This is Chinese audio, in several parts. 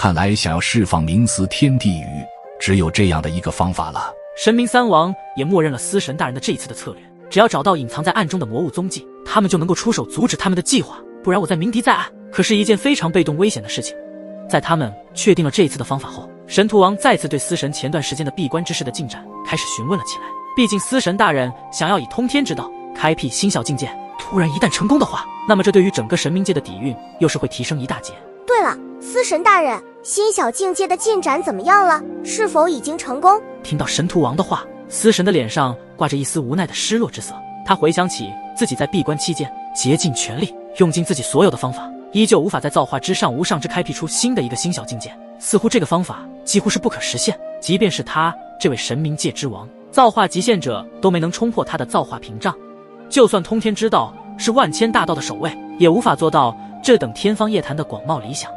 看来想要释放冥司天地雨，只有这样的一个方法了。神明三王也默认了司神大人的这一次的策略，只要找到隐藏在暗中的魔物踪迹，他们就能够出手阻止他们的计划，不然我再鸣笛在岸，可是一件非常被动危险的事情。在他们确定了这一次的方法后，神荼王再次对司神前段时间的闭关之事的进展开始询问了起来。毕竟司神大人想要以通天之道开辟新小境界，突然一旦成功的话，那么这对于整个神明界的底蕴又是会提升一大截。对了，司神大人，新小境界的进展怎么样了？是否已经成功？听到神荼王的话，司神的脸上挂着一丝无奈的失落之色。他回想起自己在闭关期间竭尽全力，用尽自己所有的方法，依旧无法在造化之上无上之开辟出新的一个新小境界，似乎这个方法几乎是不可实现。即便是他这位神明界之王，造化极限者都没能冲破他的造化屏障。就算通天之道是万千大道的首位，也无法做到这等天方夜谭的广袤理想。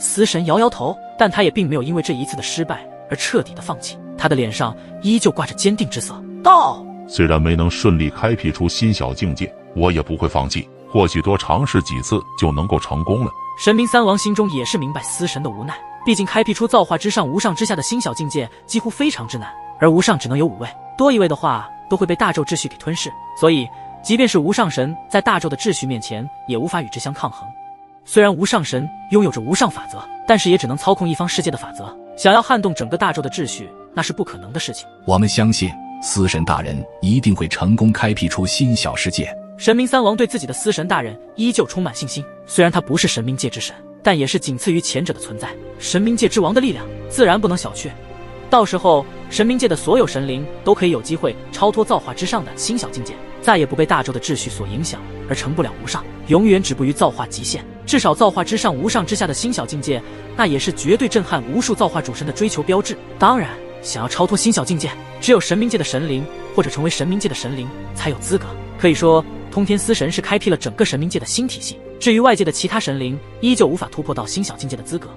司神摇摇头，但他也并没有因为这一次的失败而彻底的放弃，他的脸上依旧挂着坚定之色，道：虽然没能顺利开辟出新小境界，我也不会放弃，或许多尝试几次就能够成功了。神明三王心中也是明白司神的无奈，毕竟开辟出造化之上无上之下的新小境界几乎非常之难，而无上只能有5位，多一位的话都会被大咒秩序给吞噬，所以即便是无上神在大咒的秩序面前也无法与之相抗衡。虽然无上神拥有着无上法则，但是也只能操控一方世界的法则，想要撼动整个大咒的秩序，那是不可能的事情。我们相信司神大人一定会成功开辟出新小世界。神明三王对自己的司神大人依旧充满信心，虽然他不是神明界之神，但也是仅次于前者的存在，神明界之王的力量自然不能小觑。到时候神明界的所有神灵都可以有机会超脱造化之上的新小境界，再也不被大咒的秩序所影响而成不了无上，永远止步于造化极限。至少造化之上无上之下的新小境界，那也是绝对震撼无数造化主神的追求标志。当然想要超脱新小境界，只有神明界的神灵或者成为神明界的神灵才有资格。可以说通天司神是开辟了整个神明界的新体系，至于外界的其他神灵依旧无法突破到新小境界的资格。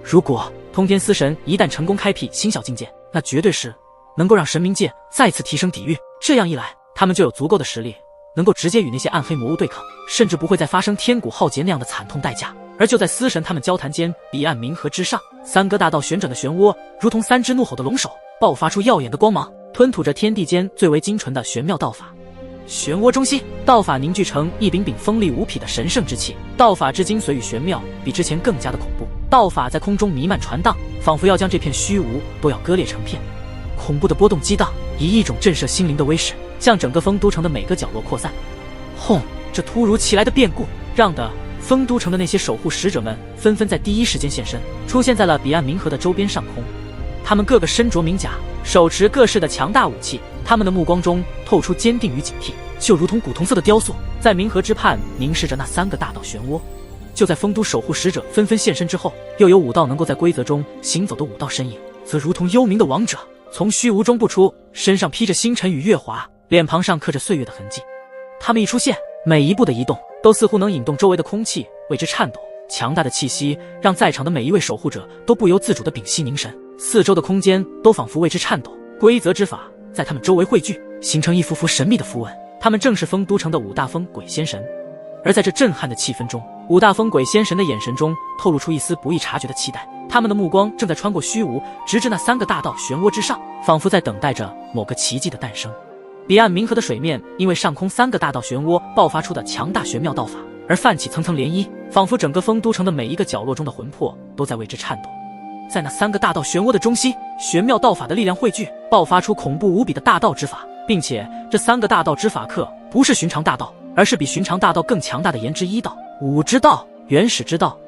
如果通天司神一旦成功开辟新小境界，那绝对是能够让神明界再次提升底蕴，这样一来他们就有足够的实力能够直接与那些暗黑魔物对抗，甚至不会再发生天古浩劫那样的惨痛代价。而就在司神他们交谈间，彼岸冥河之上，3个大道旋转的漩涡如同3只怒吼的龙首，爆发出耀眼的光芒，吞吐着天地间最为精纯的玄妙道法。漩涡中心，道法凝聚成一柄柄锋利无匹的神圣之气，道法之精髓与玄妙比之前更加的恐怖，道法在空中弥漫传荡，仿佛要将这片虚无都要割裂成片。恐怖的波动激荡，以一种震慑心灵的威势向整个丰都城的每个角落扩散。轰！这突如其来的变故让的丰都城的那些守护使者们纷纷在第一时间现身，出现在了彼岸冥河的周边上空。他们个个身着明甲，手持各式的强大武器，他们的目光中透出坚定与警惕，就如同古铜色的雕塑，在冥河之畔凝视着那3个大道漩涡。就在丰都守护使者纷纷现身之后，又有5道能够在规则中行走的5道身影，则如同幽冥的王者，从虚无中不出，身上披着星辰与月华，脸庞上刻着岁月的痕迹。他们一出现，每一步的移动都似乎能引动周围的空气为之颤抖，强大的气息让在场的每一位守护者都不由自主地屏息凝神，四周的空间都仿佛为之颤抖。规则之法在他们周围汇聚，形成一幅幅神秘的符文，他们正是丰都城的5大风鬼仙神。而在这震撼的气氛中，5大风鬼仙神的眼神中透露出一丝不易察觉的期待，他们的目光正在穿过虚无，直至那3个大道漩涡之上，仿佛在等待着某个奇迹的诞生。彼岸冥河的水面因为上空3个大道漩涡爆发出的强大玄妙道法而泛起层层涟漪，仿佛整个丰都城的每一个角落中的魂魄都在为之颤抖。在那3个大道漩涡的中心，玄妙道法的力量汇聚，爆发出恐怖无比的大道之法，并且这3个大道之法课不是寻常大道，而是比寻常大道更强大的炎之一道、武之道、原始之道。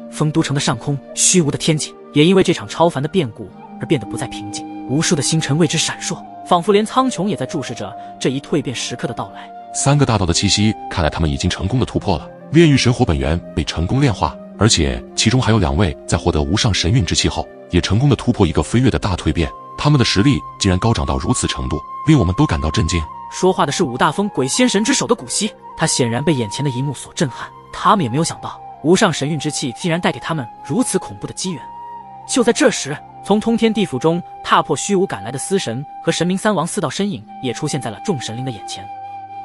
丰都城的上空虚无的天际也因为这场超凡的变故而变得不再平静，无数的星辰为之闪烁，仿佛连苍穹也在注视着这一蜕变时刻的到来。3个大道的气息，看来他们已经成功的突破了。炼狱神火本源被成功炼化，而且其中还有2位在获得无上神韵之气后，也成功的突破一个飞跃的大蜕变。他们的实力竟然高涨到如此程度，令我们都感到震惊。说话的是5大风鬼仙神之首的古稀，他显然被眼前的一幕所震撼，他们也没有想到无上神韵之气竟然带给他们如此恐怖的机缘。就在这时，从通天地府中踏破虚无赶来的司神和神明3王4道身影也出现在了众神灵的眼前。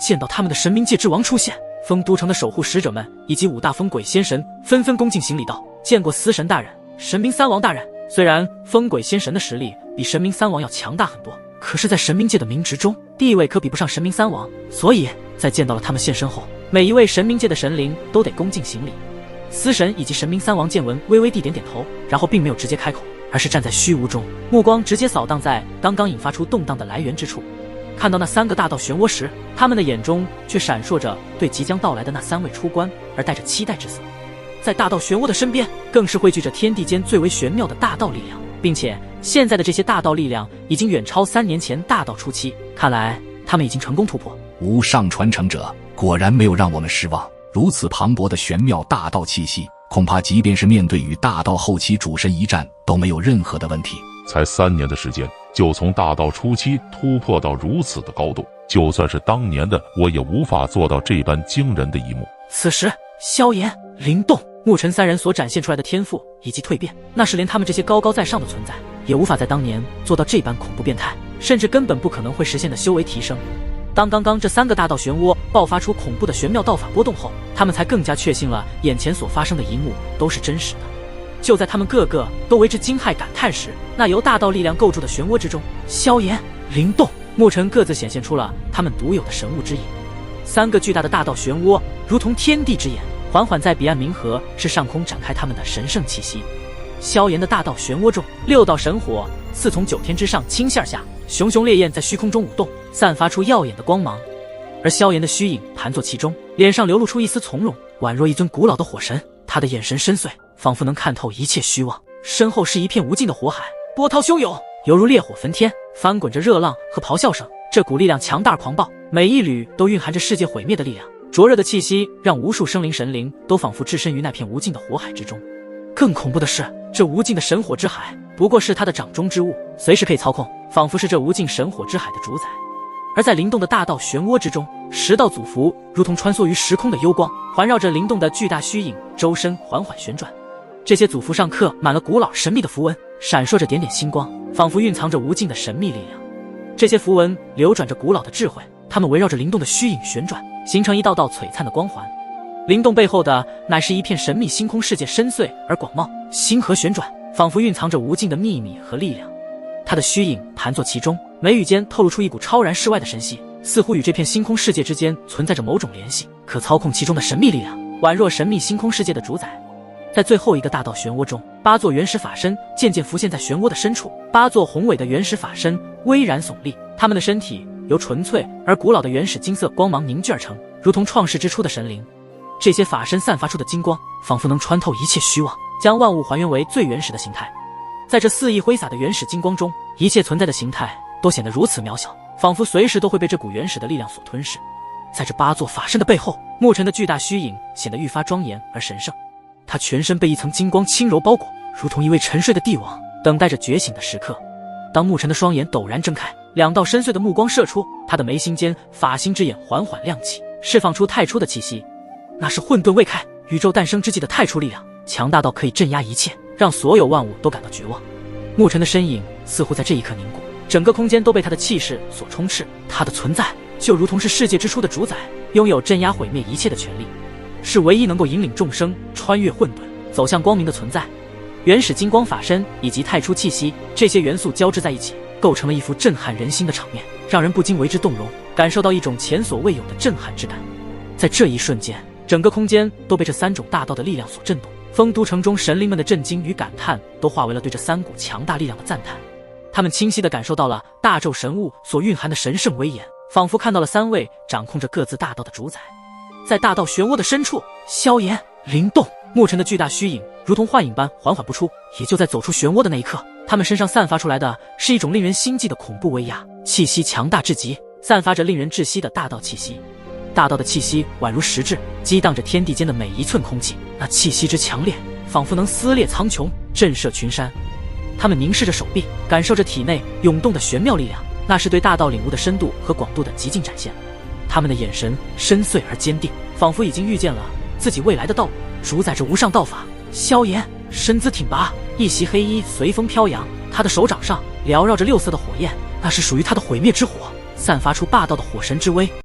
见到他们的神明界之王出现，丰都城的守护使者们以及5大风鬼仙神纷纷恭敬行礼道：见过司神大人。神明三王大人，虽然风鬼仙神的实力比神明三王要强大很多，可是在神明界的明职中，地位可比不上神明三王，所以在见到了他们现身后，每一位神明界的神灵都得恭敬行礼。司神以及神明三王见闻微微地点点头，然后并没有直接开口，而是站在虚无中，目光直接扫荡在刚刚引发出动荡的来源之处。看到那3个大道漩涡时，他们的眼中却闪烁着对即将到来的那3位出关而带着期待之色。在大道漩涡的身边，更是汇聚着天地间最为玄妙的大道力量，并且现在的这些大道力量已经远超3年前大道初期，看来他们已经成功突破。无上传承者果然没有让我们失望，如此磅礴的玄妙大道气息，恐怕即便是面对与大道后期主神一战都没有任何的问题。才3年的时间，就从大道初期突破到如此的高度，就算是当年的我也无法做到这般惊人的一幕。此时，萧炎、灵动、沐尘3人所展现出来的天赋以及蜕变，那是连他们这些高高在上的存在也无法在当年做到这般恐怖变态，甚至根本不可能会实现的修为提升。当刚刚这3个大道漩涡爆发出恐怖的玄妙道法波动后，他们才更加确信了眼前所发生的一幕都是真实的。就在他们个个都为之惊骇感叹时，那由大道力量构筑的漩涡之中，萧炎、灵动、沐尘各自显现出了他们独有的神物之影。3个巨大的大道漩涡如同天地之眼，缓缓在彼岸冥河之上空展开他们的神圣气息。萧炎的大道漩涡中，6道神火似从9天之上倾泻而下，熊熊烈焰在虚空中舞动，散发出耀眼的光芒。而萧炎的虚影盘坐其中，脸上流露出一丝从容，宛若一尊古老的火神。他的眼神深邃，仿佛能看透一切虚妄。身后是一片无尽的火海，波涛汹涌，犹如烈火焚天，翻滚着热浪和咆哮声。这股力量强大而狂暴，每一缕都蕴含着世界毁灭的力量。灼热的气息让无数生灵神灵都仿佛置身于那片无尽的火海之中。更恐怖的是，这无尽的神火之海不过是他的掌中之物，随时可以操控，仿佛是这无尽神火之海的主宰。而在灵动的大道漩涡之中，10道祖符如同穿梭于时空的幽光，环绕着灵动的巨大虚影，周身缓缓旋转。这些祖符上刻满了古老神秘的符文，闪烁着点点星光，仿佛蕴藏着无尽的神秘力量。这些符文流转着古老的智慧，它们围绕着灵动的虚影旋转，形成一道道璀璨的光环。灵动背后的乃是一片神秘星空世界，深邃而广袤，星河旋转，仿佛蕴藏着无尽的秘密和力量。他的虚影盘坐其中，眉宇间透露出一股超然世外的神息，似乎与这片星空世界之间存在着某种联系，可操控其中的神秘力量，宛若神秘星空世界的主宰。在最后一个大道漩涡中，8座原始法身渐渐浮现在漩涡的深处。8座宏伟的原始法身巍然耸立，他们的身体由纯粹而古老的原始金色光芒凝聚而成，如同创世之初的神灵。这些法身散发出的金光，仿佛能穿透一切虚妄，将万物还原为最原始的形态。在这肆意挥洒的原始金光中，一切存在的形态都显得如此渺小，仿佛随时都会被这股原始的力量所吞噬。在这8座法身的背后，沐尘的巨大虚影显得愈发庄严而神圣。他全身被一层金光轻柔包裹，如同一位沉睡的帝王，等待着觉醒的时刻。当沐尘的双眼陡然睁开，2道深邃的目光射出，他的眉心间法心之眼缓缓亮起，释放出太初的气息。那是混沌未开、宇宙诞生之际的太初力量，强大到可以镇压一切，让所有万物都感到绝望。沐尘的身影似乎在这一刻凝固，整个空间都被他的气势所充斥。他的存在就如同是世界之初的主宰，拥有镇压毁灭一切的权利，是唯一能够引领众生穿越混沌走向光明的存在。原始金光法身以及太初气息，这些元素交织在一起，构成了一幅震撼人心的场面，让人不禁为之动容，感受到一种前所未有的震撼之感。在这一瞬间，整个空间都被这3种大道的力量所震动，丰都城中神灵们的震惊与感叹都化为了对这3股强大力量的赞叹。他们清晰地感受到了大咒神物所蕴含的神圣威严，仿佛看到了3位掌控着各自大道的主宰。在大道漩涡的深处，萧炎、灵动、沐尘的巨大虚影如同幻影般缓缓不出。也就在走出漩涡的那一刻，他们身上散发出来的是一种令人心悸的恐怖威压，气息强大至极，散发着令人窒息的大道气息。大道的气息宛如实质，激荡着天地间的每一寸空气，那气息之强烈，仿佛能撕裂苍穹，震慑群山。他们凝视着手臂，感受着体内涌动的玄妙力量，那是对大道领悟的深度和广度的极尽展现。他们的眼神深邃而坚定，仿佛已经预见了自己未来的道路，主宰着无上道法。萧炎身姿挺拔，一袭黑衣随风飘扬，他的手掌上缭绕着6色的火焰，那是属于他的毁灭之火，散发出霸道的火神之威。